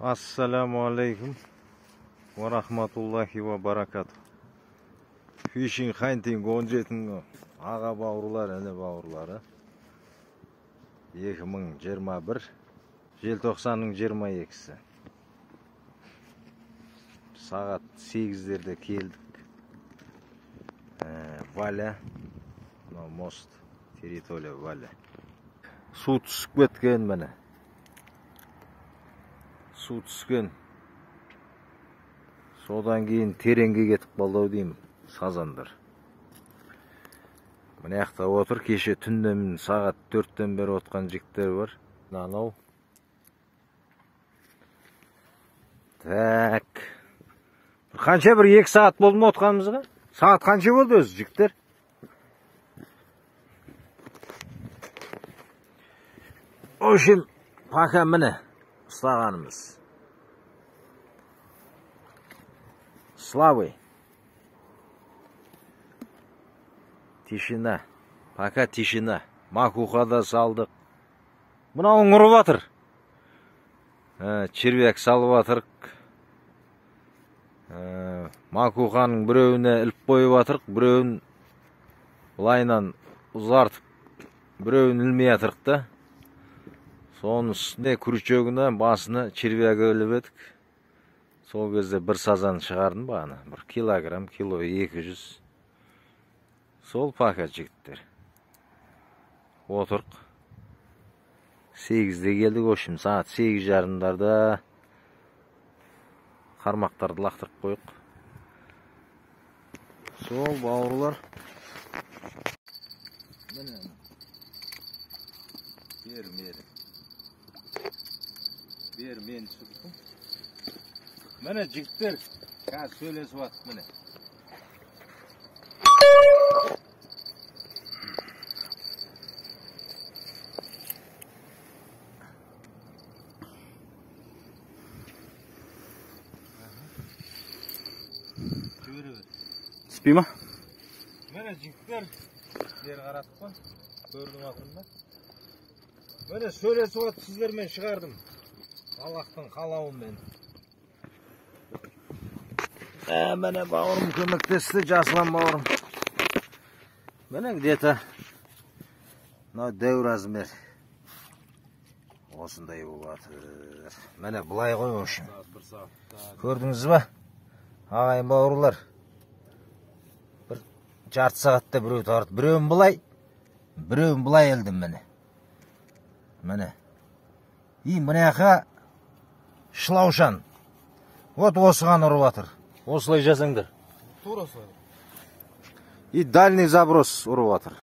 Assalamu alaikum wa rahmatullahi wa barakatuh. Fishing hunting 17 ağa bауырлар, ene bауырлары. 2021 желтоқсанның 22-сі. Сағат 8-дерде келдік. Валя, мост, территория Валя. Су түсіп кеткен міне. Су түскен. Содан кейін тереңге кетіп қалды деймін, сазандар. Мына жақта отыр, кеше түннен сағат 4-тен бері отқан жігіттер бар. Анау. Так. Қанша бір 2 сағат болды ма отқанымызға? Сағат қанша болды өзі жігіттер? В общем, пока міне ұстағанымыз. Славы. Тишина. Пока тишина. Макухада салдық. Мынауың ұрып атыр. Червяк салып атырық. Макуханың біреуіне іліп қойып атырық. Біреуін лайнан ұзартып. Біреуін ілмей атырық та. Соның үстіне күрчөгіне басына червяк іліп едік. Сол кезде бір сазан шығардым бағана. 1 килограмм, кило 200. Сол пока жігіттер. Отырқ. 8-де келдік, өшім сағат 8:30-дарда қармақтарды лақтырып қойық. Сол бауырлар. Міне. Бер мен түсірдім. Міне жігіттер, қазір сөйлесіп атып міне. Түспей ма? Міне жігіттер, бері қараттық па? Көрдің атында. Міне сөйлесіп атып сіздермен шығардым. Аллахтың қалауымен. Міне бауырым көмектесті, жасылан бауырым. Міне где-то дәу размер. Осындай болып атыр. Міне бұлай қой өшім. Көрдіңіз ба? Ағайын бауырлар. Бір жарты сағатта біреу тартып. Біреуін бұлай елдім міне. Міне. Міне ақа шылаушан. Вот осыған ұрып атыр. Осылай жасаңдар. Тура солай. Дальний заброс ұрып атыр.